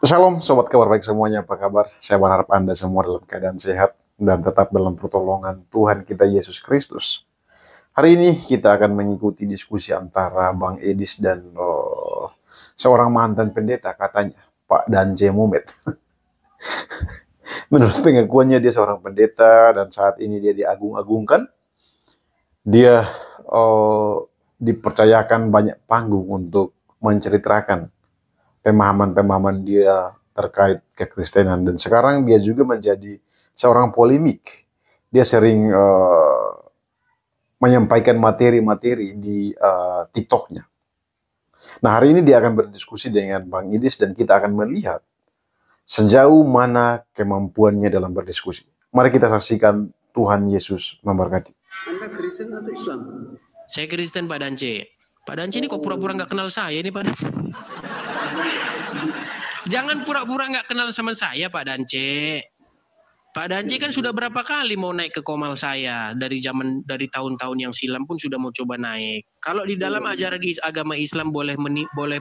Shalom, sobat kabar baik semuanya, apa kabar? Saya berharap Anda semua dalam keadaan sehat dan tetap dalam pertolongan Tuhan kita Yesus Kristus. Hari ini kita akan mengikuti diskusi antara Bang Edis dan seorang mantan pendeta katanya, Pak Dance Mumet. Menurut pengakuannya dia seorang pendeta dan saat ini dia diagung-agungkan. Dia dipercayakan banyak panggung untuk menceritakan pemahaman-pemahaman dia terkait kekristenan, dan sekarang dia juga menjadi seorang polemik. Dia sering menyampaikan materi-materi di TikToknya. Nah, hari ini dia akan berdiskusi dengan Bang Idis dan kita akan melihat sejauh mana kemampuannya dalam berdiskusi. Mari kita saksikan. Tuhan Yesus memberkati. Anda Kristen atau Islam? Saya Kristen, Pak Dance. Pak Dance ini kok pura-pura nggak kenal saya ini, Pak Dance? Jangan pura-pura nggak kenal sama saya, Pak Dance. Pak Dance kan sudah berapa kali mau naik ke komal saya dari tahun-tahun yang silam pun sudah mau coba naik. Kalau di dalam ajaran agama Islam boleh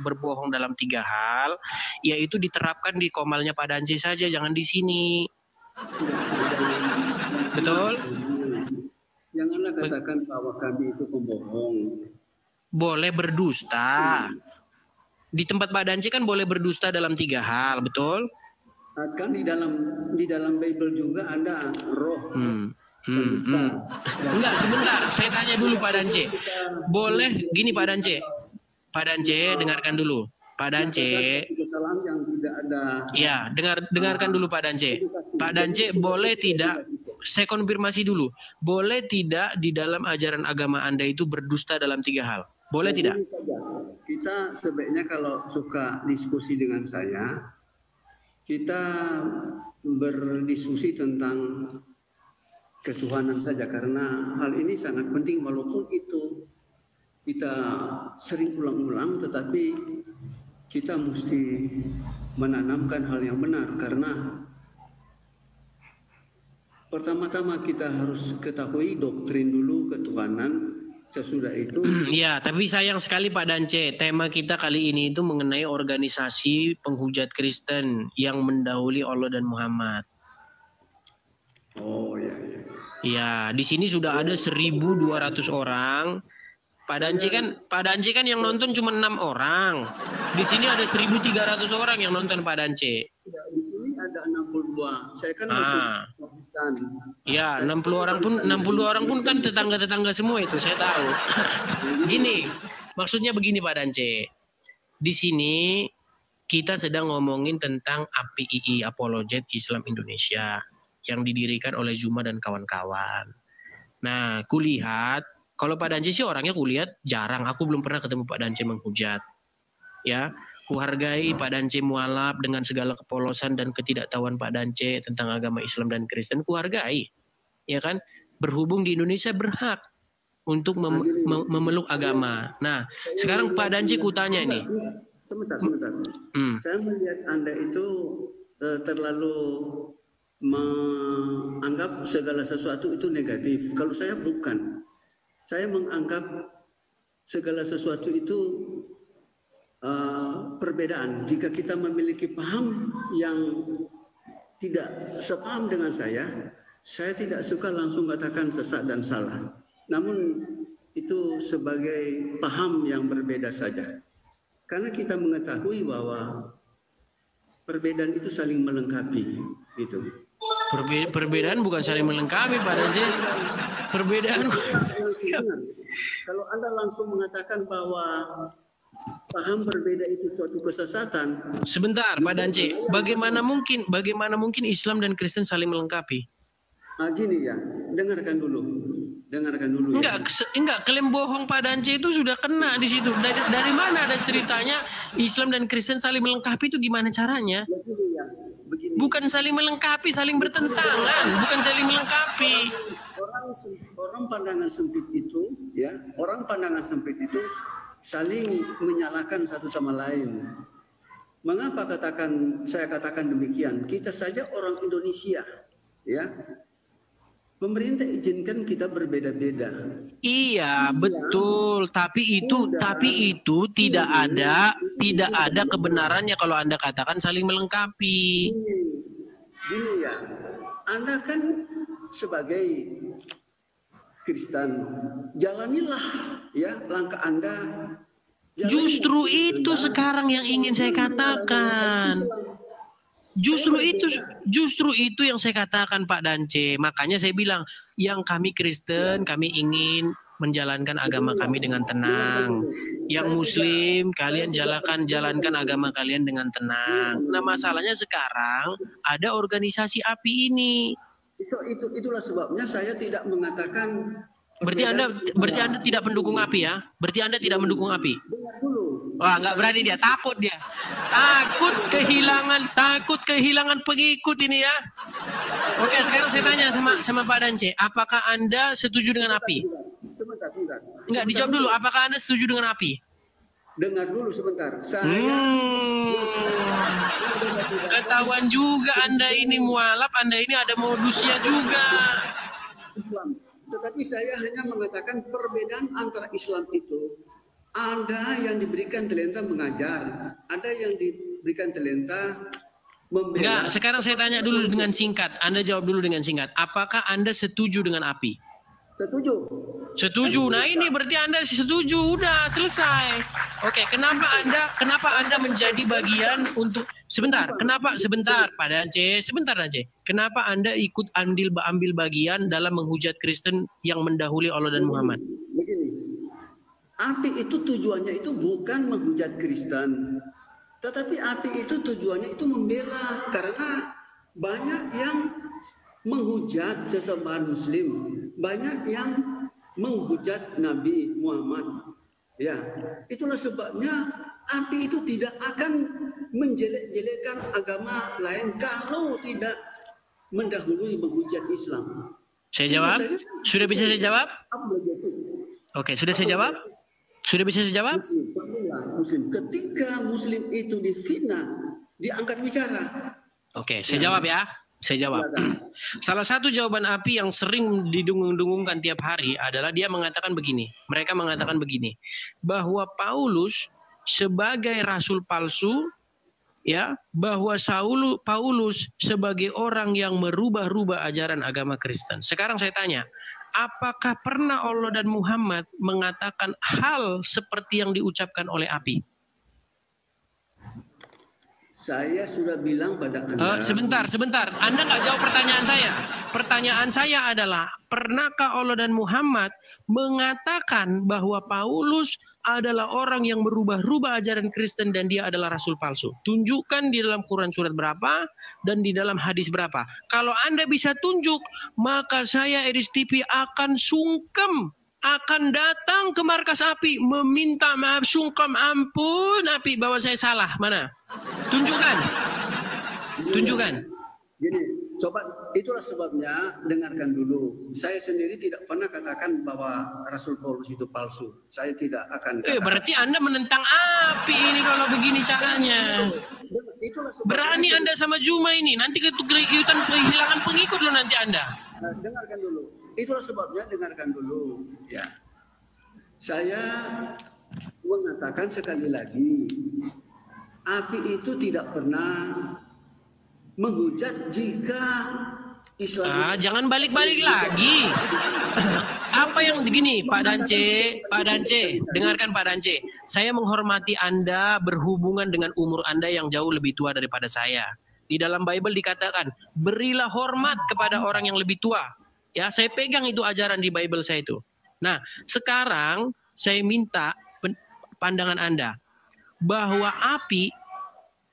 berbohong dalam 3 hal, yaitu diterapkan di komalnya Pak Dance saja, jangan di sini. Betul? Janganlah katakan bahwa kami itu pembohong. Boleh berdusta. Di tempat Pak Dance kan boleh berdusta dalam 3 hal, betul? Kan di dalam Bible juga ada roh. Enggak, sebentar. Saya tanya dulu Pak Dance. Boleh gini Pak Dance. Pak Dance, dengarkan dulu. Pak Dance. Kesalahan yang tidak ada. Ya, dengarkan dulu Pak Dance. Pak Dance, boleh tidak? Saya konfirmasi dulu. Boleh tidak di dalam ajaran agama Anda itu berdusta dalam 3 hal? Boleh tidak? Kita sebaiknya kalau suka diskusi dengan saya, kita berdiskusi tentang ketuhanan saja, karena hal ini sangat penting walaupun itu kita sering ulang-ulang, tetapi kita mesti menanamkan hal yang benar, karena pertama-tama kita harus ketahui doktrin dulu ketuhanan. Sesudah itu ya, tapi sayang sekali Pak Dance, tema kita kali ini itu mengenai organisasi penghujat Kristen yang mendahului Allah dan Muhammad. Oh ya. Ya, di sini sudah ada 1.200 orang. Pak Dance kan yang nonton cuma 6 orang. Di sini ada 1.300 orang yang nonton Pak Dance. Di sini ada 62. Saya kan masuk Pakistan. Ya, 60 orang pun kan tetangga-tetangga semua itu, saya tahu. Gini, maksudnya begini Pak Dance. Di sini kita sedang ngomongin tentang APII, Apologet Islam Indonesia, yang didirikan oleh Zuma dan kawan-kawan. Nah, kulihat kalau Pak Dance sih orangnya kulihat jarang. Aku belum pernah ketemu Pak Dance menghujat. Ya, kuhargai Pak Dance mualaf dengan segala kepolosan dan ketidaktahuan Pak Dance tentang agama Islam dan Kristen, kuhargai. Ya kan? Berhubung di Indonesia berhak untuk memeluk agama. Nah, sekarang Pak Dance kutanya ini. Sebentar. Saya melihat Anda itu terlalu menganggap segala sesuatu itu negatif. Kalau saya bukan. Saya menganggap segala sesuatu itu perbedaan. Jika kita memiliki paham yang tidak sepaham dengan saya tidak suka langsung katakan sesat dan salah. Namun itu sebagai paham yang berbeda saja. Karena kita mengetahui bahwa perbedaan itu saling melengkapi, gitu. Perbedaan bukan saling melengkapi, Pak Dance. Perbedaan. Kalau Anda langsung mengatakan bahwa paham berbeda itu suatu kesesatan. Sebentar, Pak Dance. Bagaimana mungkin Islam dan Kristen saling melengkapi? Gini ya, dengarkan dulu. Enggak, klaim bohong Pak Dance itu sudah kena di situ. Dari mana ada ceritanya Islam dan Kristen saling melengkapi itu gimana caranya? Begini. Bukan saling melengkapi, saling bertentangan, bukan saling melengkapi. Orang pandangan sempit itu, ya, saling menyalahkan satu sama lain. Mengapa saya katakan demikian? Kita saja orang Indonesia, ya. Pemerintah izinkan kita berbeda-beda. Iya, Islam betul. Tapi itu tidak ada kebenarannya kalau Anda katakan saling melengkapi. Gini ya, Anda kan sebagai Kristen, jalanilah ya langkah Anda. Justru itu sekarang yang ingin saya katakan. Justru itu yang saya katakan Pak Dance. Makanya saya bilang, yang kami Kristen, kami ingin menjalankan agama kami dengan tenang. Yang Muslim, kalian jalankan agama kalian dengan tenang. Nah, masalahnya sekarang ada organisasi API ini. Itulah sebabnya saya tidak mengatakan. Berarti Anda tidak mendukung API ya? Berarti Anda tidak mendukung API? Wah, nggak berani dia, takut dia. Takut kehilangan pengikut ini ya. Oke, sekarang saya tanya sama Pak Dance, apakah Anda setuju dengan API? Sebentar. Enggak, dijawab dulu, apakah Anda setuju dengan API? Dengar dulu sebentar. Ketahuan juga Anda ini mualaf, Anda ini ada modusnya juga. Islam. Tetapi saya hanya mengatakan perbedaan antara Islam itu, ada yang diberikan talenta mengajar, ada yang diberikan talenta membela. Enggak, sekarang saya tanya dulu dengan singkat. Anda jawab dulu dengan singkat. Apakah Anda setuju dengan API? Setuju. Nah, ini berarti Anda setuju. Udah selesai. Oke, kenapa Anda menjadi bagian untuk sebentar Pak Dance, sebentar Dance. Kenapa Anda ikut ambil bagian dalam menghujat Kristen yang mendahului Allah dan Muhammad? Begini. API itu tujuannya itu bukan menghujat Kristen. Tetapi API itu tujuannya itu membela, karena banyak yang menghujat sesama Muslim, banyak yang menghujat Nabi Muhammad. Ya, itulah sebabnya API itu tidak akan menjelek-jelekkan agama lain kalau tidak mendahului menghujat Islam. Saya jawab? Sudah bisa saya jawab? Oke, sudah saya jawab? Sudah bisa saya jawab? Muslim. Ketika Muslim itu difitnah, diangkat bicara. Oke, saya jawab ya. Saya jawab. Salah satu jawaban API yang sering didengung-dengungkan tiap hari adalah dia mengatakan begini. Mereka mengatakan begini, bahwa Paulus sebagai rasul palsu, ya, bahwa Paulus sebagai orang yang merubah-rubah ajaran agama Kristen. Sekarang saya tanya, apakah pernah Allah dan Muhammad mengatakan hal seperti yang diucapkan oleh API? Saya sudah bilang pada Anda. Sebentar. Anda nggak jawab pertanyaan saya. Pertanyaan saya adalah, pernahkah Allah dan Muhammad mengatakan bahwa Paulus adalah orang yang merubah-rubah ajaran Kristen dan dia adalah rasul palsu? Tunjukkan di dalam Quran surat berapa dan di dalam hadis berapa. Kalau Anda bisa tunjuk, maka saya Edis TV akan sungkem, akan datang ke markas API meminta maaf, sungkem, ampun API bahwa saya salah. Mana? Tunjukkan. Jadi, sobat, itulah sebabnya dengarkan dulu. Saya sendiri tidak pernah katakan bahwa Rasul Paulus itu palsu. Saya tidak akan katakan. Berarti Anda menentang API ini kalau begini caranya. Berani Anda sama Juma ini. Nanti kehilangan pengikut loh nanti Anda. Dengarkan dulu. Itulah sebabnya dengarkan dulu. Ya. Saya mengatakan sekali lagi, API itu tidak pernah menghujat jika Islam. Jangan balik-balik lagi. Apa yang begini, Pak Dance, dengarkan Pak Dance. Saya menghormati Anda berhubungan dengan umur Anda yang jauh lebih tua daripada saya. Di dalam Bible dikatakan, berilah hormat kepada orang yang lebih tua. Ya, saya pegang itu ajaran di Bible saya itu. Nah, sekarang saya minta pandangan Anda bahwa API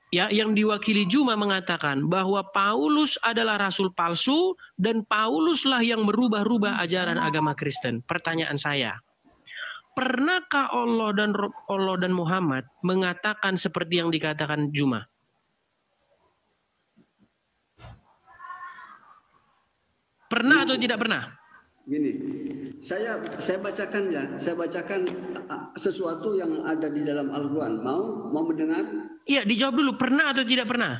ya yang diwakili Juma mengatakan bahwa Paulus adalah rasul palsu dan Pauluslah yang merubah-rubah ajaran agama Kristen. Pertanyaan saya, pernahkah Allah dan Muhammad mengatakan seperti yang dikatakan Juma? Pernah atau tidak pernah? Gini, saya bacakan ya, saya bacakan sesuatu yang ada di dalam Al-Quran. Mau mendengar? Iya, dijawab dulu, pernah atau tidak pernah?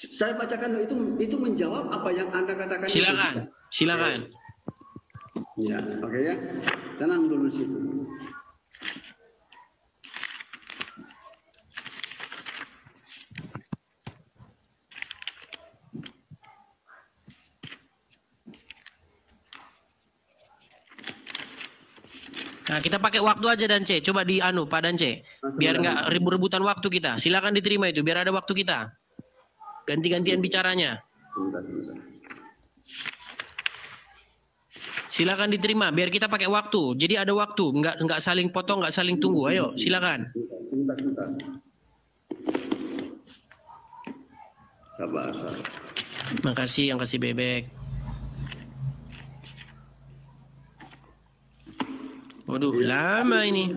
Saya bacakan itu menjawab apa yang Anda katakan. Silakan, silakan. Ya, oke ya. Tenang dulu situ. Nah, kita pakai waktu aja Dance. Coba di Pak Dance. Biar nggak rebut-rebutan waktu kita. Silakan diterima itu, biar ada waktu kita. Ganti-gantian bicaranya. Silakan diterima, biar kita pakai waktu. Jadi ada waktu, nggak saling potong, nggak saling tunggu. Ayo, silakan. Sebentar. Sabar. Makasih yang kasih bebek. Waduh, lama ini.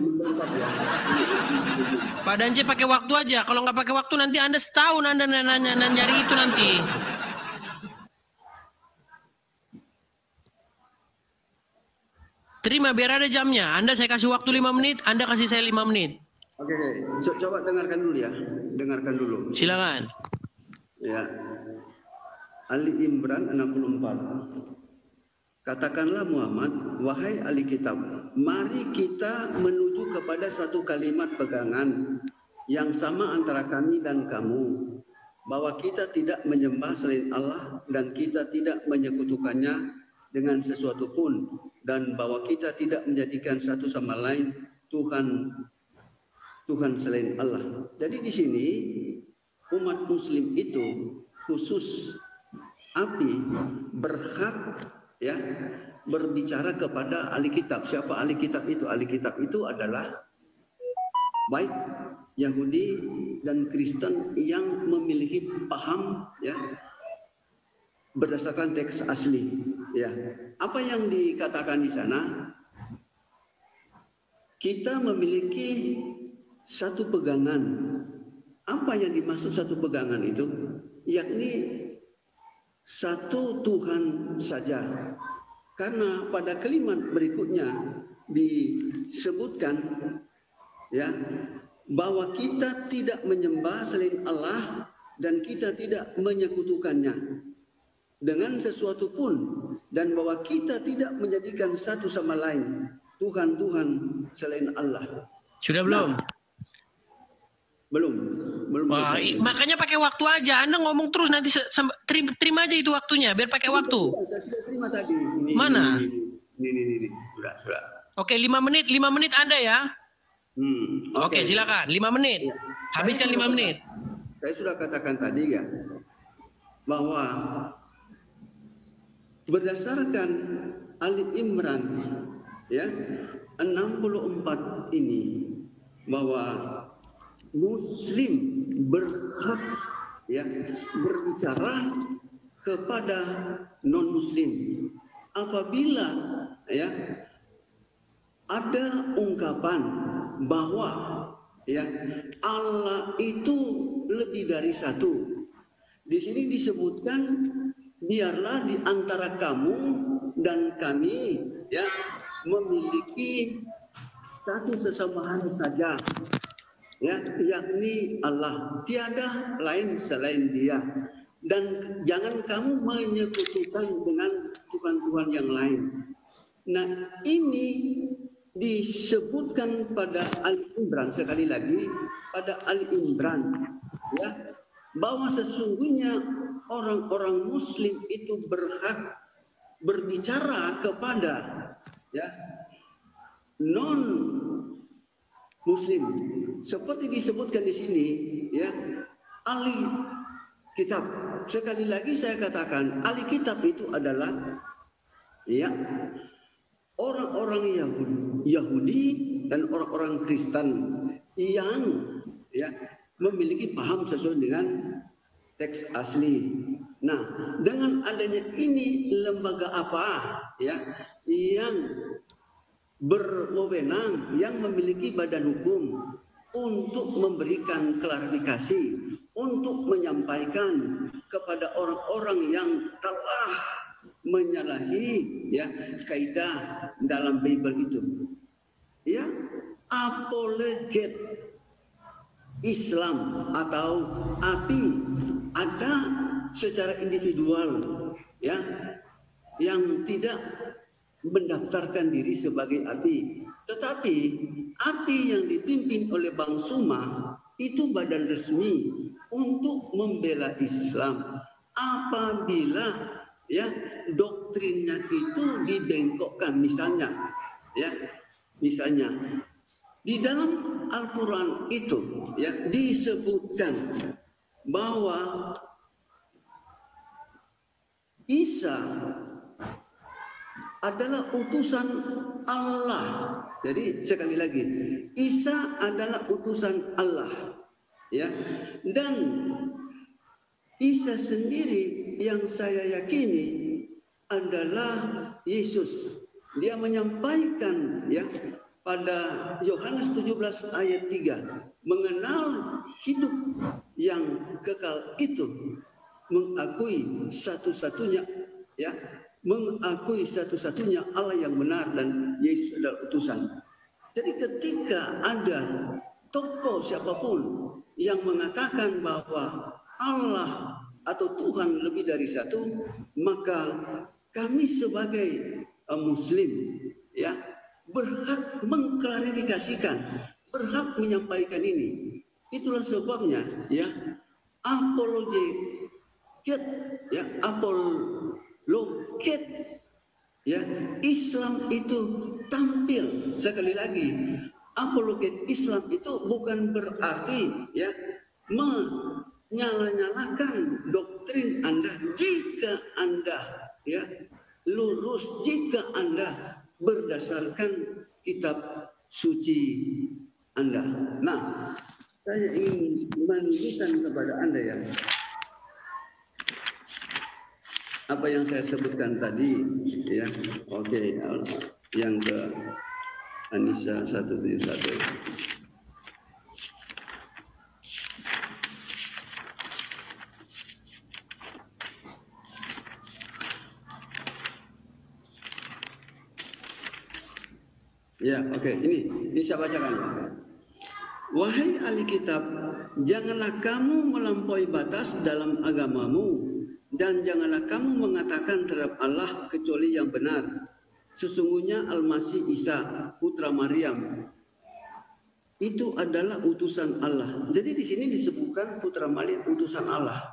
Pak Dance pakai waktu aja. Kalau nggak pakai waktu nanti Anda setahun Anda nyari itu nanti. Terima biar ada jamnya. Saya kasih waktu 5 menit, Anda kasih saya 5 menit. Oke. Coba dengarkan dulu ya. Dengarkan dulu. Silakan. Ya. Ali Imran 64. Katakanlah Muhammad, wahai ahli kitab, mari kita menuju kepada satu kalimat pegangan yang sama antara kami dan kamu, bahwa kita tidak menyembah selain Allah dan kita tidak menyekutukannya dengan sesuatu pun, dan bahwa kita tidak menjadikan satu sama lain Tuhan selain Allah. Jadi di sini umat Muslim itu khusus API berhak ya berbicara kepada ahli kitab. Siapa ahli kitab itu? Ahli kitab itu adalah baik Yahudi dan Kristen yang memiliki paham ya berdasarkan teks asli ya. Apa yang dikatakan di sana? Kita memiliki satu pegangan. Apa yang dimaksud satu pegangan itu? Yakni satu Tuhan saja. Karena pada kalimat berikutnya disebutkan ya bahwa kita tidak menyembah selain Allah dan kita tidak menyekutukannya dengan sesuatu pun, dan bahwa kita tidak menjadikan satu sama lain Tuhan selain Allah. Sudah belum? Belum. Wah, makanya pakai waktu aja. Anda ngomong terus nanti terima aja itu waktunya, biar pakai waktu. Saya sudah terima tadi. Mana? Ini. Sudah. Oke, 5 menit Anda ya. Oke, silakan. 5 menit. Ya. Habiskan 5 menit. Saya sudah katakan tadi ya bahwa berdasarkan Ali Imran ya 64 ini bahwa Muslim berhak ya berbicara kepada non Muslim apabila ya ada ungkapan bahwa ya Allah itu lebih dari satu. Di sini disebutkan biarlah di antara kamu dan kami ya memiliki satu sesembahan saja. Ya, yakni Allah, tiada lain selain Dia, dan jangan kamu menyekutukan dengan Tuhan-Tuhan yang lain. Nah, ini disebutkan pada Ali Imran, sekali lagi pada Ali Imran ya, bahwa sesungguhnya orang-orang Muslim itu berhak berbicara kepada ya non Muslim, seperti disebutkan di sini ya ahli kitab. Sekali lagi saya katakan ahli kitab itu adalah ya orang-orang Yahudi dan orang-orang Kristen yang ya memiliki paham sesuai dengan teks asli. Nah, dengan adanya ini lembaga apa ya yang berwenang, yang memiliki badan hukum untuk memberikan klarifikasi, untuk menyampaikan kepada orang-orang yang telah menyalahi ya kaidah dalam Bible itu. Ya, apologet Islam atau API ada secara individual ya yang tidak mendaftarkan diri sebagai API. Tetapi API yang dipimpin oleh Bang Suma itu badan resmi untuk membela Islam. Apabila ya doktrinnya itu dibengkokkan, misalnya di dalam Al-Quran itu ya disebutkan bahwa Isa adalah utusan Allah. Jadi sekali lagi, Isa adalah utusan Allah. Ya. Dan Isa sendiri yang saya yakini adalah Yesus. Dia menyampaikan ya pada Yohanes 17 ayat 3, mengenal hidup yang kekal itu, mengakui satu-satunya ya, mengakui satu-satunya Allah yang benar dan Yesus adalah utusan. Jadi ketika ada tokoh siapapun yang mengatakan bahwa Allah atau Tuhan lebih dari satu, maka kami sebagai Muslim ya berhak mengklarifikasikan, berhak menyampaikan ini. Itulah sebabnya ya apologet ya Islam itu tampil. Sekali lagi, apologet Islam itu bukan berarti ya menyala-nyalakan doktrin Anda jika Anda ya lurus, jika Anda berdasarkan kitab suci Anda. Nah, saya ingin menunjukkan kepada Anda ya apa yang saya sebutkan tadi ya. Oke, yang ke Anissa 171. Ya, oke. Ini saya bacakan. Wahai ahli kitab, janganlah kamu melampaui batas dalam agamamu, dan janganlah kamu mengatakan terhadap Allah kecuali yang benar. Sesungguhnya Al-Masih Isa, putra Maryam, itu adalah utusan Allah. Jadi di sini disebutkan putra Maryam utusan Allah.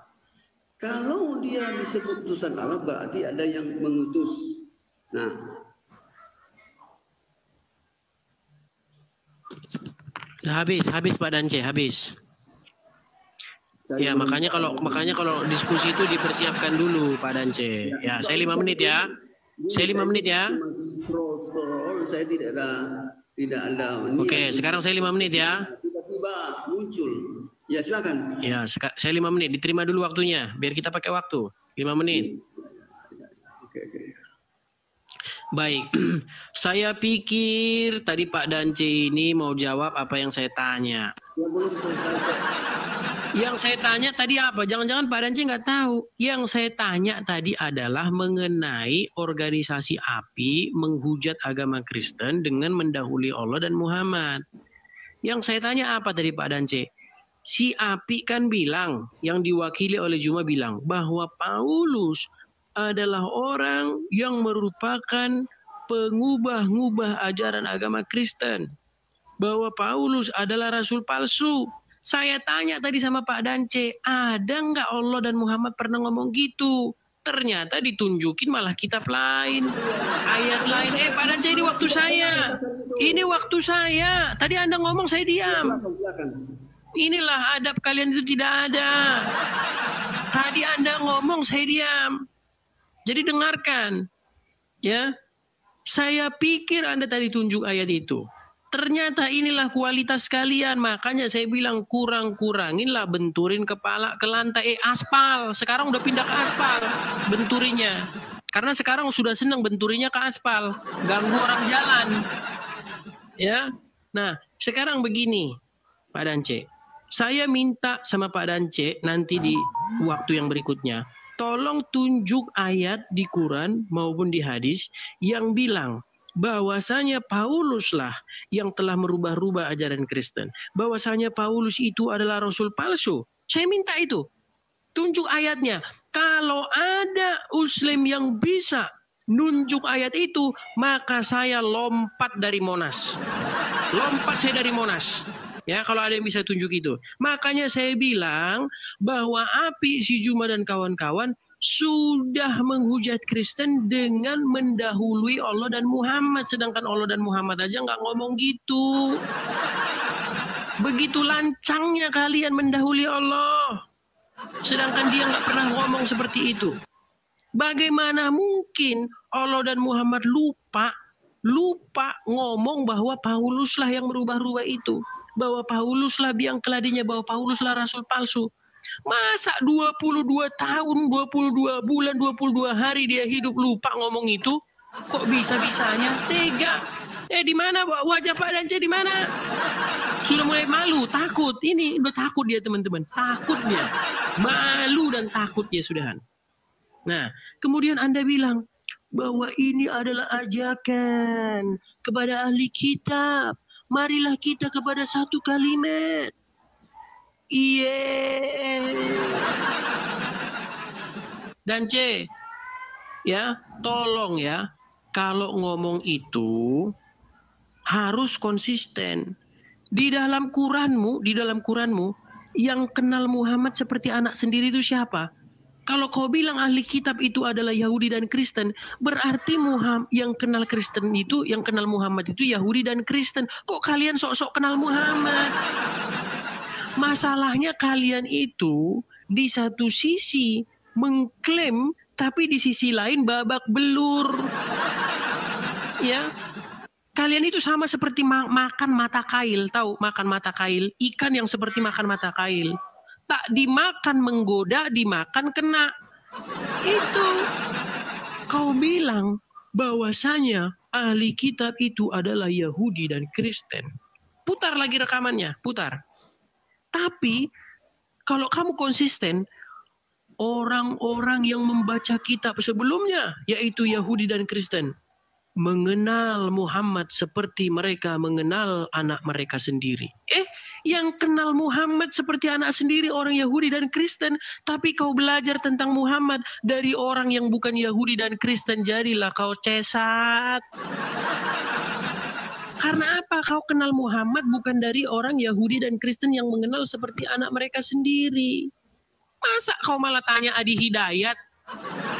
Kalau dia disebut utusan Allah, berarti ada yang mengutus. Nah, habis Pak Dance, habis. Ya, makanya kalau diskusi itu dipersiapkan dulu Pak Dance. Ya, saya 5 menit ya. Saya 5 menit ya. Scroll, saya tidak ada. Oke, sekarang saya 5 menit ya. Tiba-tiba muncul. Ya, silakan. Ya, saya 5 menit. Diterima dulu waktunya, biar kita pakai waktu. 5 menit. Oke. Baik, saya pikir tadi Pak Dance ini mau jawab apa yang saya tanya. Ya, belum selesai. Yang saya tanya tadi apa? Jangan-jangan Pak Dance nggak tahu. Yang saya tanya tadi adalah mengenai organisasi API menghujat agama Kristen dengan mendahului Allah dan Muhammad. Yang saya tanya apa tadi Pak Dance? Si API kan bilang, yang diwakili oleh Juma bilang, bahwa Paulus adalah orang yang merupakan pengubah-ngubah ajaran agama Kristen. Bahwa Paulus adalah rasul palsu. Saya tanya tadi sama Pak Dance, ada nggak Allah dan Muhammad pernah ngomong gitu? Ternyata ditunjukin malah kitab lain, ayat lain. Pak Dance, ini waktu saya. Ini waktu saya. Tadi Anda ngomong saya diam. Inilah adab kalian itu tidak ada. Tadi Anda ngomong saya diam. Jadi dengarkan, ya. Saya pikir Anda tadi tunjuk ayat itu. Ternyata inilah kualitas kalian. Makanya saya bilang kurang-kuranginlah benturin kepala ke lantai aspal. Sekarang udah pindah ke aspal benturinya. Karena sekarang sudah senang benturinya ke aspal. Ganggu orang jalan. Ya. Nah, sekarang begini, Pak Dance. Saya minta sama Pak Dance nanti di waktu yang berikutnya, tolong tunjuk ayat di Quran maupun di hadis yang bilang bahwasanya Pauluslah yang telah merubah-rubah ajaran Kristen. Bahwasanya Paulus itu adalah rasul palsu. Saya minta itu. Tunjuk ayatnya. Kalau ada Muslim yang bisa nunjuk ayat itu, maka saya lompat dari Monas. Lompat saya dari Monas. Ya, kalau ada yang bisa tunjuk itu. Makanya saya bilang bahwa Api, si Juma dan kawan-kawan sudah menghujat Kristen dengan mendahului Allah dan Muhammad. Sedangkan Allah dan Muhammad aja nggak ngomong gitu. Begitu lancangnya kalian mendahului Allah. Sedangkan dia nggak pernah ngomong seperti itu. Bagaimana mungkin Allah dan Muhammad lupa ngomong bahwa Pauluslah yang merubah-rubah itu. Bahwa Pauluslah biang keladinya, bahwa Pauluslah rasul palsu. Masa 22 tahun, 22 bulan, 22 hari dia hidup lupa ngomong itu? Kok bisa-bisanya? Tega. Di mana wajah Pak Dance di mana? Sudah mulai malu, takut. Ini udah takut dia teman-teman. Takut dia. Malu dan takut dia sudahan. Nah, kemudian Anda bilang bahwa ini adalah ajakan kepada ahli kitab. Marilah kita kepada satu kalimat. Dan C, ya, tolong ya, kalau ngomong itu harus konsisten. Di dalam Quranmu, yang kenal Muhammad seperti anak sendiri itu siapa? Kalau kau bilang ahli kitab itu adalah Yahudi dan Kristen, berarti yang kenal Kristen itu, yang kenal Muhammad itu Yahudi dan Kristen. Kok kalian sok-sok kenal Muhammad? Masalahnya kalian itu di satu sisi mengklaim, tapi di sisi lain babak belur. Ya, kalian itu sama seperti makan mata kail. Tahu makan mata kail? Ikan yang seperti makan mata kail. Tak dimakan menggoda, dimakan kena. Itu. Kau bilang bahwasanya ahli kitab itu adalah Yahudi dan Kristen. Putar lagi rekamannya, putar. Tapi kalau kamu konsisten, orang-orang yang membaca kitab sebelumnya, yaitu Yahudi dan Kristen, mengenal Muhammad seperti mereka mengenal anak mereka sendiri. Yang kenal Muhammad seperti anak sendiri orang Yahudi dan Kristen, tapi kau belajar tentang Muhammad dari orang yang bukan Yahudi dan Kristen, jadilah kau cesat. Karena apa? Kau kenal Muhammad bukan dari orang Yahudi dan Kristen yang mengenal seperti anak mereka sendiri. Masa kau malah tanya Adi Hidayat?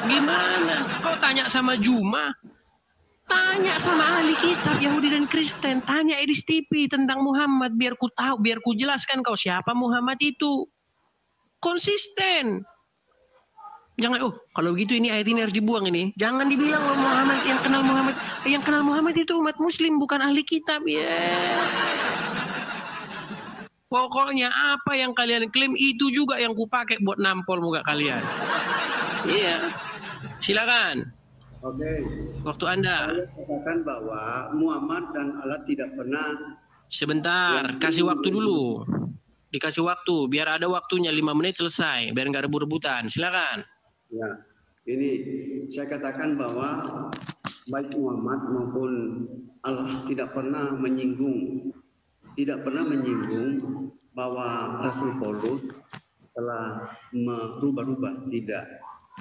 Gimana? Kau tanya sama Juma? Tanya sama ahli kitab Yahudi dan Kristen. Tanya Edis TV tentang Muhammad. Biar ku tahu, biar ku jelaskan kau siapa Muhammad itu. Konsisten. Jangan, kalau begitu ini ayat ini harus dibuang ini. Jangan dibilang Muhammad yang kenal Muhammad. Yang kenal Muhammad itu umat muslim, bukan ahli kitab. Pokoknya apa yang kalian klaim itu juga yang ku pakai buat nampol muka kalian. Iya. Silakan. Oke. Waktu Anda. Saya katakan bahwa Muhammad dan Allah tidak pernah. Sebentar, kasih waktu dulu. Dikasih waktu, biar ada waktunya 5 menit selesai, biar nggak rebut-rebutan. Silakan. Ya, ini saya katakan bahwa baik Muhammad maupun Allah tidak pernah menyinggung bahwa Rasul Paulus telah merubah-rubah, tidak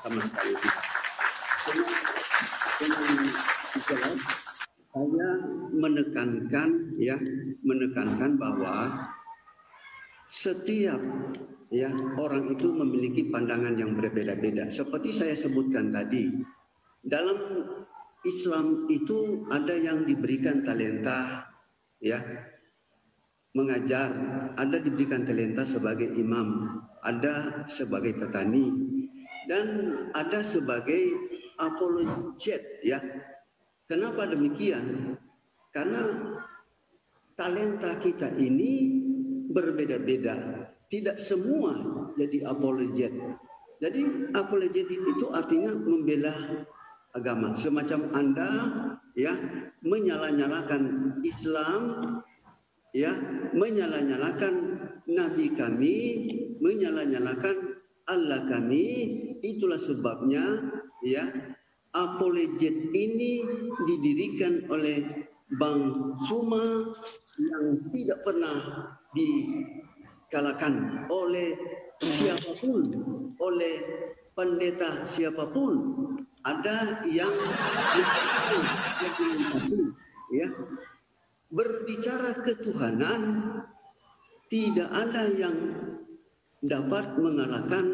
sama sekali. Dengan jelas saya menekankan bahwa setiap orang itu memiliki pandangan yang berbeda-beda. Seperti saya sebutkan tadi, dalam Islam itu ada yang diberikan talenta mengajar, ada diberikan talenta sebagai imam, ada sebagai petani, dan ada sebagai apologet. Kenapa demikian? Karena talenta kita ini berbeda-beda. Tidak semua jadi apologet. Jadi apologet itu artinya membela agama. Semacam Anda menyala-nyalakan Islam, menyala-nyalakan Nabi kami, menyala-nyalakan Allah kami. Itulah sebabnya apologet ini didirikan oleh Bang Suma yang tidak pernah dikalahkan oleh siapapun, oleh pendeta siapapun, ada yang argumentasi, ya. Berbicara ketuhanan, tidak ada yang dapat mengalahkan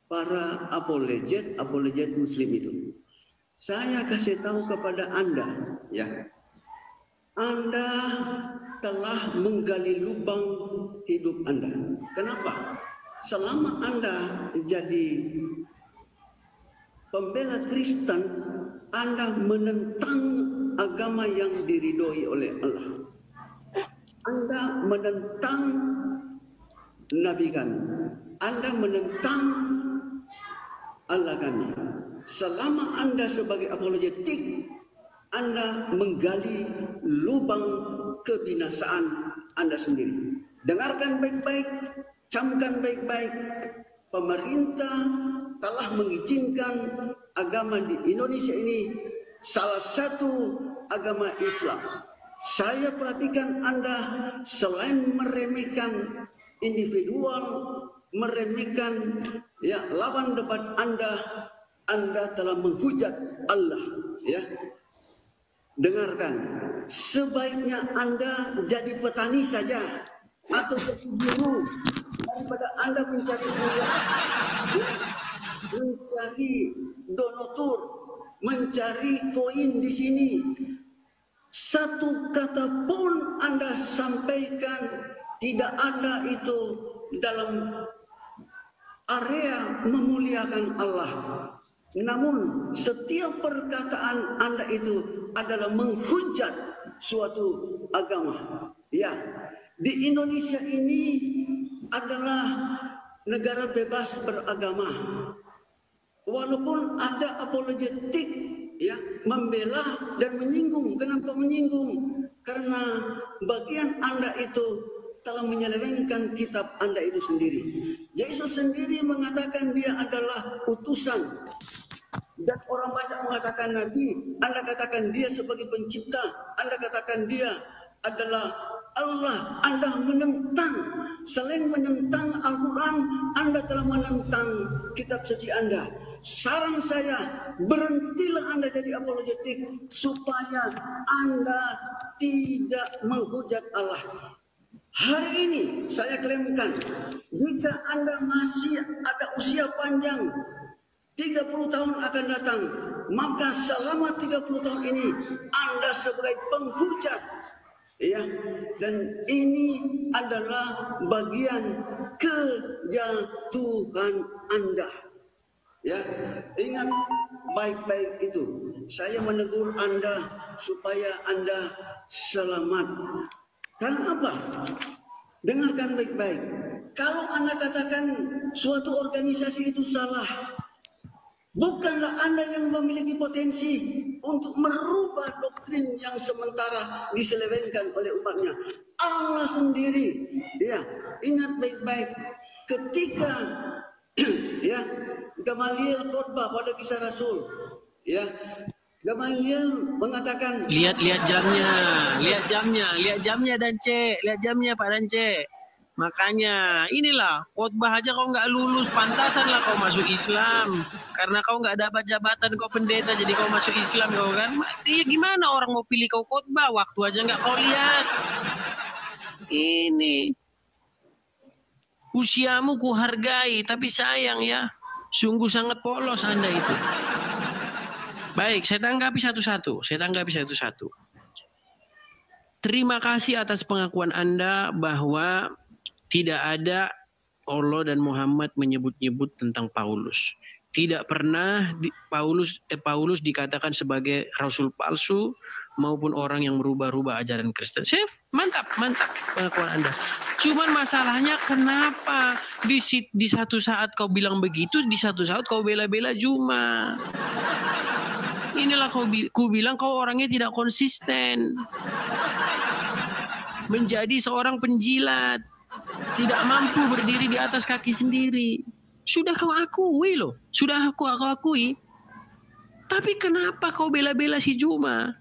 para apologet Muslim itu. Saya kasih tahu kepada Anda, ya, Anda telah menggali lubang hidup Anda. Kenapa? Selama Anda jadi pembela Kristen, Anda menentang agama yang diridhoi oleh Allah. Anda menentang Nabi kami. Anda menentang Allah kami. Selama Anda sebagai apologetik, Anda menggali lubang kebinasaan Anda sendiri. Dengarkan baik-baik, camkan baik-baik. Pemerintah telah mengizinkan agama di Indonesia ini salah satu agama Islam. Saya perhatikan Anda selain meremehkan individual, meremehkan ya lawan debat Anda telah menghujat Allah, ya. Dengarkan, sebaiknya Anda jadi petani saja atau jadi buruh daripada Anda mencari buah, ya, mencari donatur, mencari koin di sini. Satu kata pun Anda sampaikan tidak ada itu dalam area memuliakan Allah. Namun setiap perkataan Anda itu adalah menghujat suatu agama. Ya, di Indonesia ini adalah negara bebas beragama. Walaupun ada apologetik, ya, membela dan menyinggung. Kenapa menyinggung? Karena bagian Anda itu telah menyelewengkan kitab Anda itu sendiri. Yesus sendiri mengatakan dia adalah utusan. Dan orang banyak mengatakan Nabi. Anda katakan dia sebagai pencipta. Anda katakan dia adalah Allah. Anda menentang. Selain menentang Al-Quran, Anda telah menentang kitab suci Anda. Saran saya, berhentilah Anda jadi apologetik supaya Anda tidak menghujat Allah. Hari ini saya klaimkan, jika Anda masih ada usia panjang, 30 tahun akan datang, maka selama 30 tahun ini Anda sebagai penghujat, ya, dan ini adalah bagian kejatuhan Anda. Ya, ingat baik-baik itu. Saya menegur Anda supaya Anda selamat. Karena apa? Dengarkan baik-baik. Kalau Anda katakan suatu organisasi itu salah, bukanlah Anda yang memiliki potensi untuk merubah doktrin yang sementara diselewengkan oleh umatnya. Allah sendiri. Ya, ingat baik-baik. Ketika ya, Gamaliel khotbah pada Kisah Rasul, ya, Gamaliel mengatakan, lihat jamnya Dance, lihat jamnya Pak Dance. Makanya inilah khotbah aja kau nggak lulus, pantasan lah kau masuk Islam. Karena kau nggak dapat jabatan kau pendeta, jadi kau masuk Islam kau kan. Iya, gimana orang mau pilih kau khotbah, waktu aja nggak kau lihat. Ini usiamu kuhargai, tapi sayang ya, sungguh sangat polos Anda itu. Baik, saya tanggapi satu-satu. Terima kasih atas pengakuan Anda bahwa tidak ada Allah dan Muhammad menyebut-nyebut tentang Paulus. Tidak pernah Paulus dikatakan sebagai rasul palsu maupun orang yang merubah-rubah ajaran Kristen. Mantap pengakuan Anda. Cuman masalahnya kenapa di satu saat kau bilang begitu, di satu saat kau bela-bela Juma. Inilah ku bilang kau orangnya tidak konsisten. Menjadi seorang penjilat. Tidak mampu berdiri di atas kaki sendiri. Sudah kau akui loh. Sudah aku akui. Tapi kenapa kau bela-bela si Juma?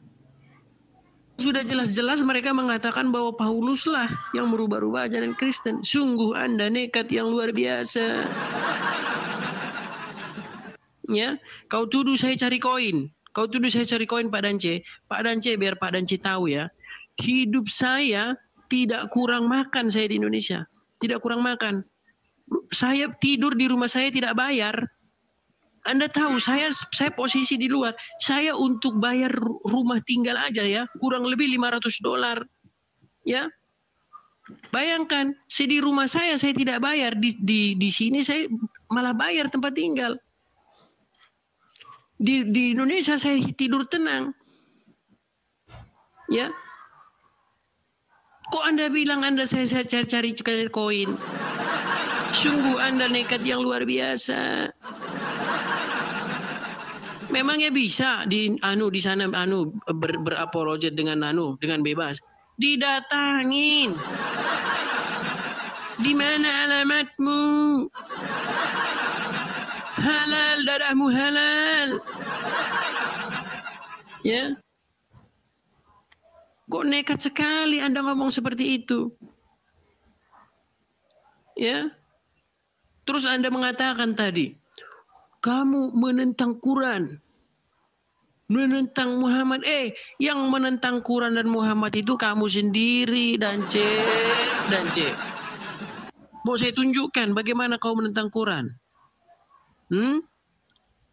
Sudah jelas-jelas mereka mengatakan bahwa Pauluslah yang merubah-rubah ajaran Kristen. Sungguh Anda nekat yang luar biasa. Ya, kau tuduh saya cari koin. Kau tuduh saya cari koin, Pak Dance. Pak Dance, biar Pak Dance tahu ya. Hidup saya tidak kurang makan saya di Indonesia. Tidak kurang makan. Saya tidur di rumah saya tidak bayar. Anda tahu saya posisi di luar. Saya untuk bayar rumah tinggal aja ya, kurang lebih $500. Ya. Bayangkan, di rumah saya tidak bayar, di sini saya malah bayar tempat tinggal. Di Indonesia saya tidur tenang. Ya. Kok Anda bilang Anda saya cari koin? Sungguh Anda nekat yang luar biasa. Memangnya bisa di sana berapologet dengan bebas? Didatangin. Di mana alamatmu? Halal, darahmu halal. Ya. Kok nekat sekali Anda ngomong seperti itu? Ya. Terus Anda mengatakan tadi, kamu menentang Quran, menentang Muhammad. Yang menentang Quran dan Muhammad itu kamu sendiri, Dance. Mau saya tunjukkan bagaimana kau menentang Quran?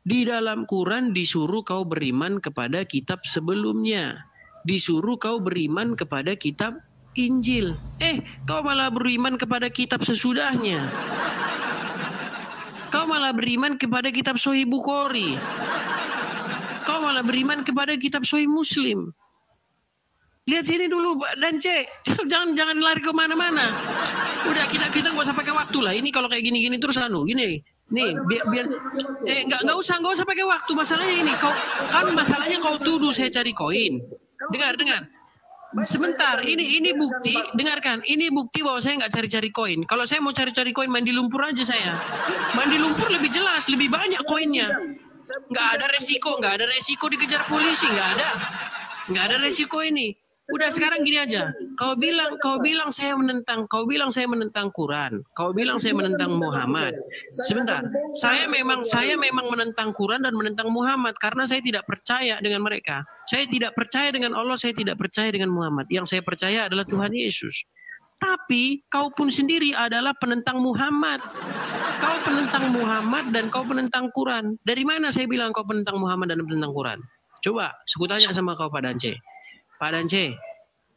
Di dalam Quran disuruh kau beriman kepada kitab sebelumnya. Disuruh kau beriman kepada kitab Injil. Kau malah beriman kepada kitab sesudahnya. Kau malah beriman kepada kitab Sahih Bukhari. Kau malah beriman kepada kitab Sahih Muslim. Lihat sini dulu, Dance. Jangan lari kemana-mana. Udah kita nggak usah pakai waktu lah. Ini kalau kayak gini terus gini. Nih, biar nggak usah pakai waktu. Masalahnya ini, masalahnya kau tuduh saya cari koin. Dengar. Sebentar, ini bukti, dengarkan. Ini bukti bahwa saya nggak cari-cari koin. Kalau saya mau cari-cari koin, mandi lumpur aja saya. Mandi lumpur lebih jelas, lebih banyak koinnya. Nggak ada resiko dikejar polisi, nggak ada resiko ini. Udah sekarang gini aja. Kau bilang saya menentang Quran. Kau bilang saya menentang Muhammad. Sebentar. Saya memang menentang Quran dan menentang Muhammad karena saya tidak percaya dengan mereka. Saya tidak percaya dengan Allah, saya tidak percaya dengan Muhammad. Yang saya percaya adalah Tuhan Yesus. Tapi kau pun sendiri adalah penentang Muhammad. Kau penentang Muhammad dan kau penentang Quran. Dari mana saya bilang kau penentang Muhammad dan penentang Quran? Coba, aku tanya sama kau, Pak Dance. Pak Dance,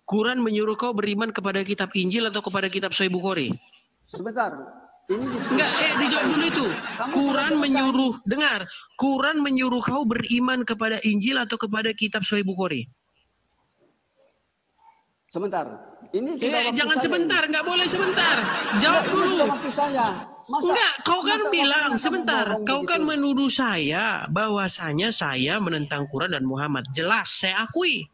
Quran menyuruh kau beriman kepada kitab Injil atau kepada kitab Sahih Bukhari? Sebentar. Ini enggak, dijawab dulu itu. Quran menyuruh kau beriman kepada Injil atau kepada kitab Sahih Bukhari? Sebentar. Ini jangan sebentar, nggak boleh sebentar. Jawab dulu. Enggak, kau kan bilang sebentar. Kau kan menuduh saya bahwasanya saya menentang Quran dan Muhammad. Jelas, saya akui.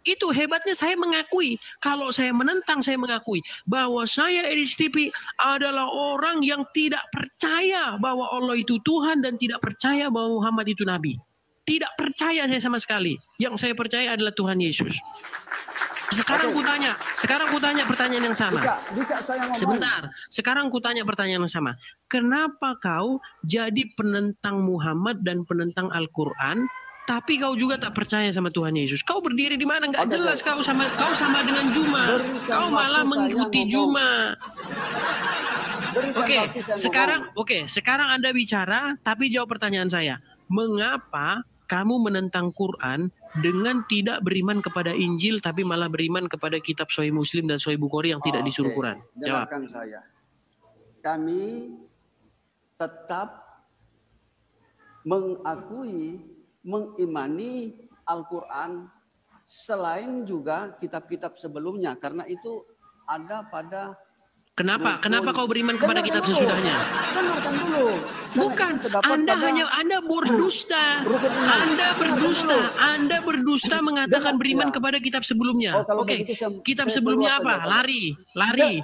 Itu hebatnya saya mengakui. Kalau saya menentang, saya mengakui bahwa saya EDIS-TV adalah orang yang tidak percaya bahwa Allah itu Tuhan dan tidak percaya bahwa Muhammad itu Nabi. Tidak percaya saya sama sekali. Yang saya percaya adalah Tuhan Yesus. Sekarang kutanya pertanyaan yang sama. Bisa saya ngomong? Sebentar. Sekarang kutanya pertanyaan yang sama. Kenapa kau jadi penentang Muhammad dan penentang Al-Quran? Tapi kau juga tak percaya sama Tuhan Yesus. Kau berdiri di mana? Nggak jelas. Kau sama dengan Juma. Kau malah mengikuti Juma. Sekarang Anda bicara, tapi jawab pertanyaan saya. Mengapa kamu menentang Quran dengan tidak beriman kepada Injil, tapi malah beriman kepada kitab Sahih Muslim dan Sahih Bukhari yang tidak disuruh Quran? Jawab. Dengarkan saya. Kami tetap mengimani Al-Quran selain juga kitab-kitab sebelumnya, karena itu ada pada. Kenapa kau beriman kepada kitab sesudahnya? Dengarkan dulu. Bukan, Anda berdusta. Anda berdusta mengatakan beriman kepada kitab sebelumnya. Oke. Kitab sebelumnya apa? Lari.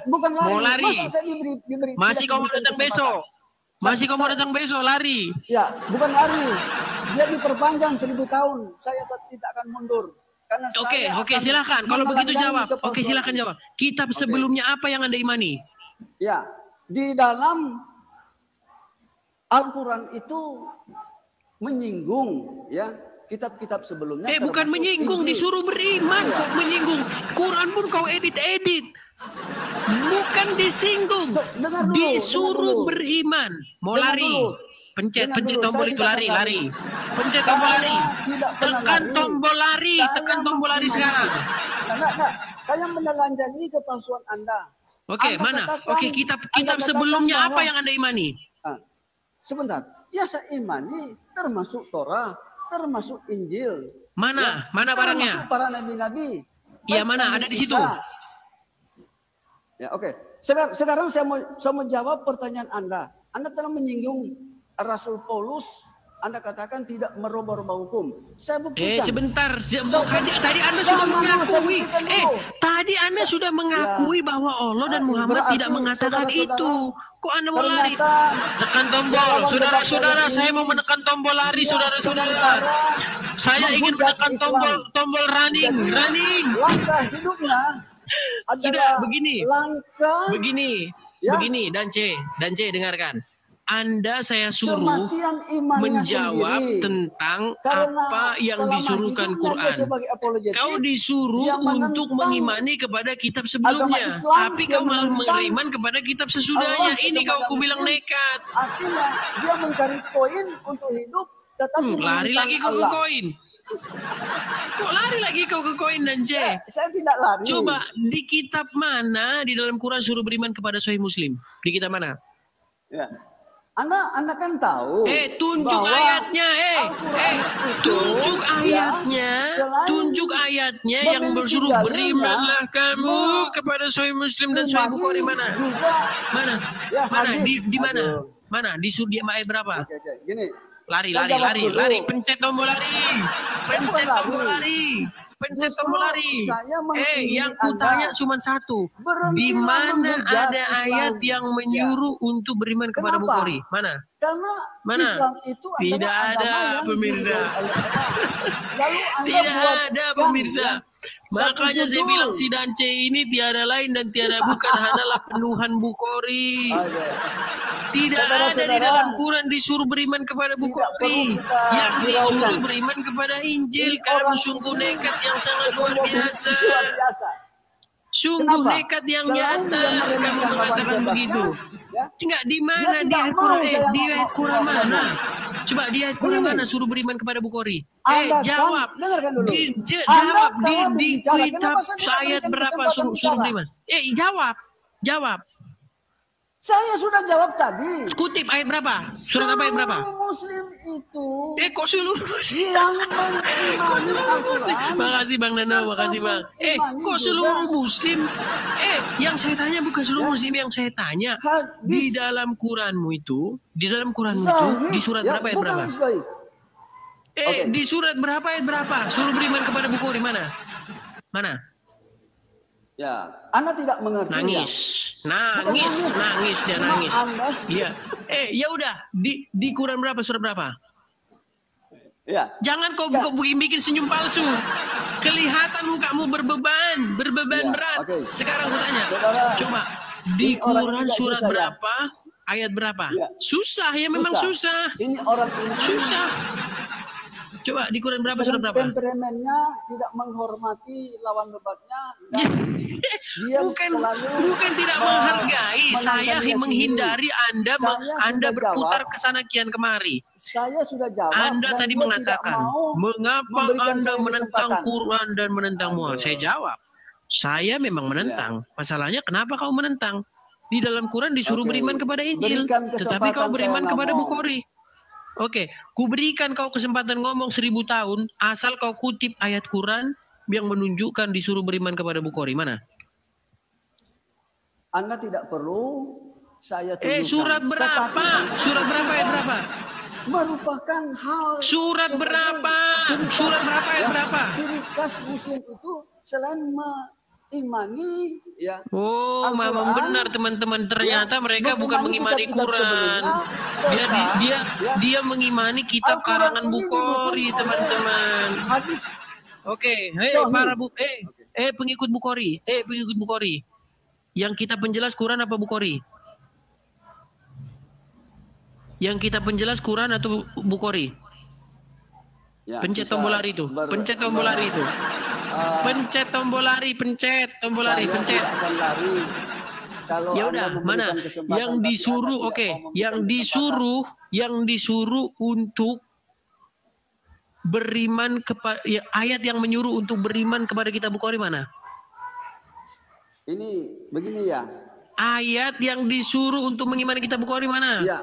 Bukan lari. Mau lari. Masih kau mau datang besok? Lari. Ya, bukan lari. Dia diperpanjang 1000 tahun. Saya tidak akan mundur. Karena Oke, saya oke, akan silakan. Kalau begitu menelanjangi jawab. Oke, kepalsuan silakan ini. jawab. Kitab Oke. sebelumnya apa yang Anda imani? Ya, di dalam Al-Quran itu menyinggung ya kitab-kitab sebelumnya. Bukan termasuk menyinggung, Injil. disuruh beriman kok menyinggung. Quran pun kau edit-edit. Bukan disinggung. Dengar dulu, Disuruh dengar dulu. beriman. Mau Dengar lari. dulu. Pencet Dengar dulu, tombol saya itu tidak lari. akan Pencet Saya tombol lari. tidak pernah Tekan lari. tombol lari, Saya tekan tombol lari mengimani. sekarang. Enggak. Saya menelanjangi kepalsuan Anda. Oke, Anda mana? katakan- Oke, Anda kitab katakan sebelumnya apa bahwa- yang Anda imani? Sebentar. Ya saya imani termasuk Torah, termasuk Injil. Mana? Ya, Mana barangnya? termasuk para nabi-nabi. Iya, Baik mana? Nabi Ada di situ. Isa. Ya, oke. Sekarang saya mau jawab pertanyaan Anda. Anda telah menyinggung Rasul Paulus. Anda katakan tidak merubah-rubah hukum. Saya buktikan. Sebentar. Tadi Anda sudah mengakui. Tadi Anda sudah mengakui bahwa Allah dan Muhammad berarti tidak mengatakan saudara-saudara, itu. Kok Anda mau lari? ternyata Tekan tombol, saudara-saudara. Saya mau menekan tombol lari, saudara-saudara. Saya ingin menekan tombol running. Langkah hidupnya adalah Sudah begini. langkah Ya. Begini, Dance, dengarkan. Anda saya suruh kematian imannya menjawab sendiri. tentang Karena apa yang selama disuruhkan hidupnya dia Quran. sebagai apologetik, Kau disuruh dia menentang untuk mengimani kepada kitab sebelumnya, agama Islam, tapi dia kau malah menentang beriman kepada kitab sesudahnya. Allah Ini kau sebagai aku bilang Muslim. nekat. Artinya dia mencari koin untuk hidup, tetapi Lari menentang lagi kau ke Allah. koin. Kok lari lagi kau ke koin dan C? Saya tidak lari. Coba di kitab mana di dalam Quran suruh beriman kepada Sahih Muslim? Di kitab mana? Ya. Anda kan tahu. Tunjuk bahwa ayatnya, Al-Quran itu, tunjuk ya, ayatnya, selain tunjuk ayatnya yang memiliki bersuruh dalilnya, berimanlah kamu kepada Sahih Muslim dan Sahih Bukhari mana? juga, Mana? ya, Mana? hadis. Di mana? Aduh. Mana? Di surah ayat berapa? Oke, gini. Lari, Saya jawab dulu. pencet tombol lari. Pencet tombol lari. Pencet Justru tombol lari. saya mengingini Yang kutanya Anda. cuma satu. Berhentilah Di mana menghujat ada Islam. ayat yang menyuruh untuk beriman kepada Kenapa? Bukhari? Mana? Karena Mana? Islam itu adalah Tidak ada, agama yang pemirsa. diridhoi oleh Allah. Lalu Anda Tidak buatkan, ada pemirsa. ya, Makanya satu saya judul. bilang si Dance ini tiada lain dan tiada bukan hanyalah penuhan Bukhari. Oke. Tidak ada di Saudara-saudara, dalam Quran disuruh beriman kepada perlu Bukhari. kita Yang disuruh hiraukan. beriman kepada Injil. Ini Kamu orang sungguh ini nekat yang sangat luar biasa. Luar biasa. Sungguh Kenapa? nekat yang Selain nyata. dia Kamu meremehkan mengatakan lawan begitu. bebasnya, ya, Enggak, di mana Dia di tidak ayat mau Quran? saya Di ayat Quran ngomong. mana? Coba di ayat Quran Begini. mana suruh beriman kepada Bukhari? Anda Jawab. kan, dengarkan dulu. Jawab Anda telah di berbicara. kitab Kenapa saya tidak ayat memberikan berapa kesempatan suruh bicara? beriman? Jawab. Saya sudah jawab tadi. Kutip ayat berapa? Surat apa ayat berapa? Seluruh Muslim itu Kok seluruh yang mengimani Al-Quran. Makasih Bang Nano, makasih Bang. Kok seluruh Muslim? Yang saya tanya bukan seluruh Muslim, yang saya tanya di dalam Quranmu itu, di surat berapa ayat berapa? Di surat berapa ayat berapa? Suruh beriman kepada Bukhari mana? Mana? Ya, Anda tidak mengerti. Nangis dia nangis. Iya. Ya udah, di Quran berapa surat berapa? Ya. Jangan kau bikin senyum palsu. Kelihatan mukamu berbeban Ya, berat. oke. Sekarang aku tanya, Saudara, coba di ini orang Quran tidak surat susah, ya? berapa? Ayat berapa? Ya. Susah ya, memang susah. Ini orang ini Susah. Coba di Quran berapa surat berapa? temperamennya tidak menghormati lawan debatnya. Dan dia bukan tidak menghargai, saya menghindari Anda berputar ke sana kian kemari. Saya sudah jawab. Anda dan tadi dia mengatakan, tidak mau mengapa memberikan Anda saya menentang kesempatan. Quran dan menentang Muhammad? Saya jawab, saya memang menentang. Masalahnya kenapa kau menentang? Di dalam Quran disuruh Oke. beriman kepada Injil, Berikan tetapi kau kesempatan beriman saya kepada ngomong. Bukhari. Oke, ku berikan kau kesempatan ngomong 1000 tahun, asal kau kutip ayat Quran yang menunjukkan disuruh beriman kepada Bukhari. Mana? Anda tidak perlu saya tunjukkan. Surat berapa? Tetapi Surat berapa ayat berapa? merupakan hal Surat sebagai berapa? ciri khas, Surat berapa ayat ya, berapa? Ciri khas Muslim itu selain mengimani ya. Oh, Al-Quran, memang benar teman-teman. Ternyata mereka bukan mengimani kitab-kitab Quran. sebelumnya, Dia mengimani kitab Al-Quran karangan ini Bukhari, didukung oleh teman-teman. Hadis Oke, Sahih. pengikut Bukhari, pengikut Bukhari. Yang kita penjelas Quran apa Bukhari? Yang kita penjelas Quran atau Bukhari? Ya, Pencet bisa tombol lari itu. Pencet tombol lari itu. Pencet tombol lari, pencet tombol lari, saya pencet. tidak akan lari. Kalau Ya Anda udah, memberikan mana? kesempatan, Yang tapi disuruh, Anda tidak oke. mau memberikan Yang kesempatan. disuruh untuk beriman kepada ayat yang menyuruh untuk beriman kepada kitab Bukhari mana? Ini begini ya. Ayat yang disuruh untuk mengimani kitab Bukhari mana? Ya,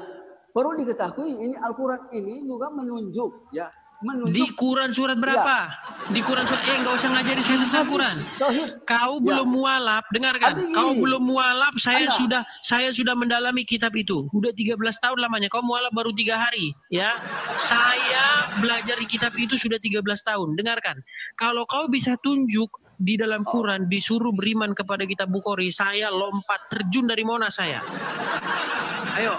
perlu diketahui ini Al-Quran ini juga menunjuk ya. Di Quran surat berapa? Di Quran surat nggak usah ngajari saya tentang Quran. Sahih. Kau Ya. belum mualaf, dengarkan. Artinya Kau gini, belum mualaf, saya Anda- sudah mendalami kitab itu. Udah 13 tahun lamanya. Kau mualaf baru 3 hari, ya. Saya belajar di kitab itu sudah 13 tahun. Dengarkan. Kalau kau bisa tunjuk di dalam Quran disuruh beriman kepada kitab Bukhari, saya lompat terjun dari Monas saya. Ayo.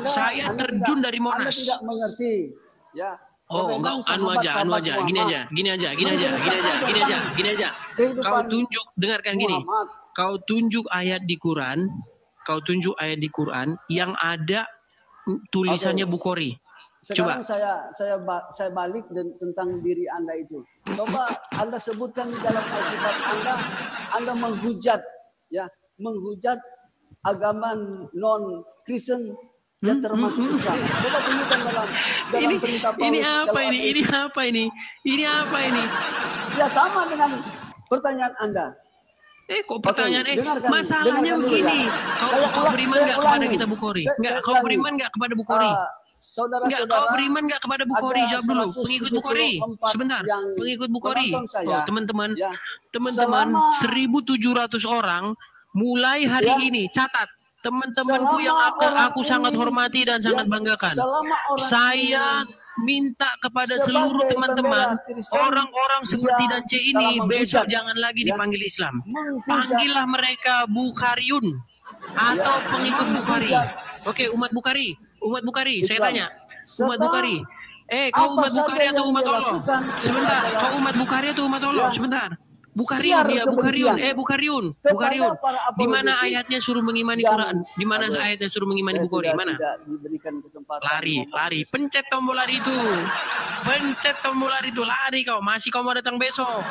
Saya terjun dari Monas. Anda tidak mengerti, ya. Oh enggak, anu aja, gini aja. Kau tunjuk, dengarkan gini. Kau tunjuk ayat di Quran, yang ada tulisannya Bukhari. Sekarang Coba. saya balik tentang diri Anda itu. Coba Anda sebutkan di dalam Alkitab Anda menghujat, ya, menghujat agama non Kristen. Ya termasuk Islam. Coba tunjukkan dalam perintah Paulus. Ini apa ini? Ya sama dengan pertanyaan Anda. Kok pertanyaan masalahnya dengarkan begini. Ya. Kau beriman nggak kepada kitab Bukhari? Enggak, kau beriman nggak kepada Bukhari? Enggak, kau beriman nggak kepada Bukhari? Jawab dulu. Pengikut Bukhari. Sebentar. Pengikut Bukhari. Oh, teman-teman. Ya. Teman-teman, 1.700 orang mulai hari ini. Catat. Teman-temanku yang aku sangat hormati dan sangat banggakan. Saya minta kepada seluruh teman-teman, orang-orang seperti Dance ini besok jangan lagi dipanggil Islam. Panggillah mereka Bukhariun atau pengikut Bukhari. Oke, umat Bukhari, saya tanya. Umat Bukhari. Kau umat Bukhari atau umat Allah? Sebentar, kau umat Bukhari atau umat Allah? Sebentar. Bukhariun. Di mana ayatnya suruh mengimani Quran? Di mana ayatnya suruh mengimani Bukhari? Mana? Lari. Pencet tombol lari itu. Lari kau. Masih kau mau datang besok.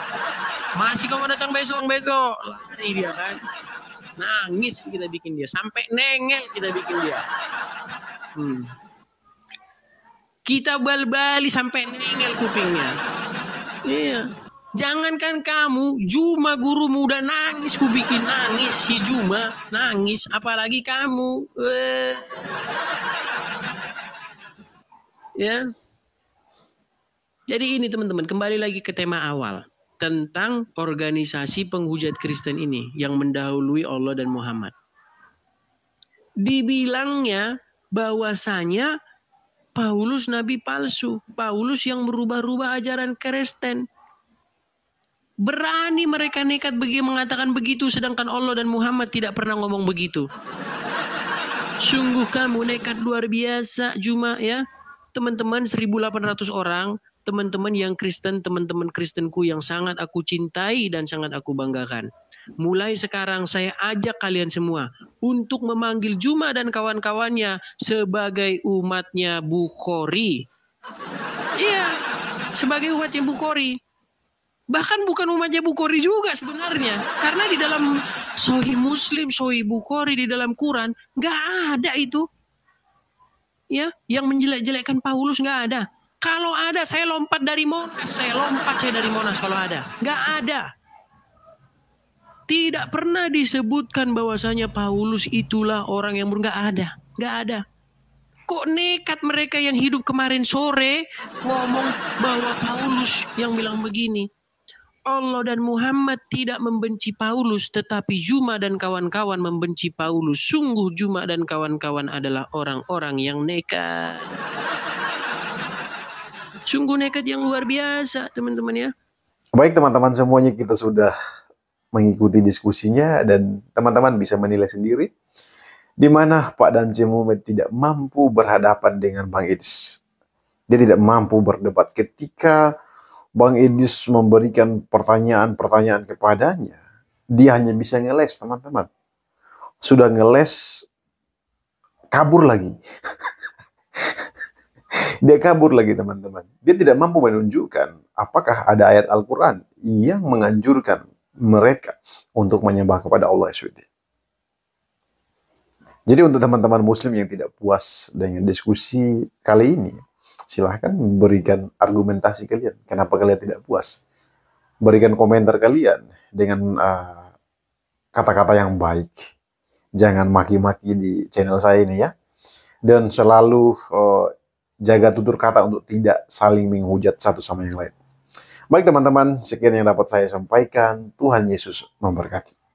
Lari dia kan. Nangis kita bikin dia. Sampai nengel kita bikin dia. Kita bal-bali sampai nengel kupingnya. Iya. Jangankan kamu, Juma guru muda nangis, ku bikin nangis si Juma, nangis, apalagi kamu. Ya. Jadi ini teman-teman, kembali lagi ke tema awal tentang organisasi penghujat Kristen ini yang mendahului Allah dan Muhammad. Dibilangnya bahwasanya Paulus nabi palsu, Paulus yang merubah-rubah ajaran Kristen. Berani mereka nekat mengatakan begitu, sedangkan Allah dan Muhammad tidak pernah ngomong begitu. Sungguh kamu nekat luar biasa, Juma ya. Teman-teman 1.800 orang, teman-teman yang Kristen, teman-teman Kristenku yang sangat aku cintai dan sangat aku banggakan. Mulai sekarang saya ajak kalian semua untuk memanggil Juma dan kawan-kawannya sebagai umatnya Bukhari. Iya, sebagai umatnya Bukhari. Bahkan bukan umatnya Bukhari juga sebenarnya. Karena di dalam Sahih Muslim, Sahih Bukhari, di dalam Quran, nggak ada itu. Ya, yang menjelek-jelekkan Paulus nggak ada. Kalau ada, saya lompat dari Monas. Kalau ada. Nggak ada. Tidak pernah disebutkan bahwasanya Paulus itulah orang yang nggak ada. Nggak ada. Kok nekat mereka yang hidup kemarin sore ngomong bahwa Paulus yang bilang begini. Allah dan Muhammad tidak membenci Paulus, tetapi Juma dan kawan-kawan membenci Paulus. Sungguh Juma dan kawan-kawan adalah orang-orang yang nekat. Sungguh nekat yang luar biasa, teman-teman ya. Baik teman-teman semuanya, kita sudah mengikuti diskusinya dan teman-teman bisa menilai sendiri di mana Pak Dance Muhammad tidak mampu berhadapan dengan Bang Idris. Dia tidak mampu berdebat ketika Bang Edis memberikan pertanyaan-pertanyaan kepadanya, dia hanya bisa ngeles, teman-teman. Sudah ngeles, kabur lagi. Dia kabur lagi, teman-teman. Dia tidak mampu menunjukkan apakah ada ayat Al-Quran yang menganjurkan mereka untuk menyembah kepada Allah SWT. Jadi untuk teman-teman muslim yang tidak puas dengan diskusi kali ini, silahkan berikan argumentasi kalian. Kenapa kalian tidak puas? Berikan komentar kalian dengan kata-kata yang baik. Jangan maki-maki di channel saya ini ya. Dan selalu jaga tutur kata untuk tidak saling menghujat satu sama yang lain. Baik teman-teman, sekian yang dapat saya sampaikan. Tuhan Yesus memberkati.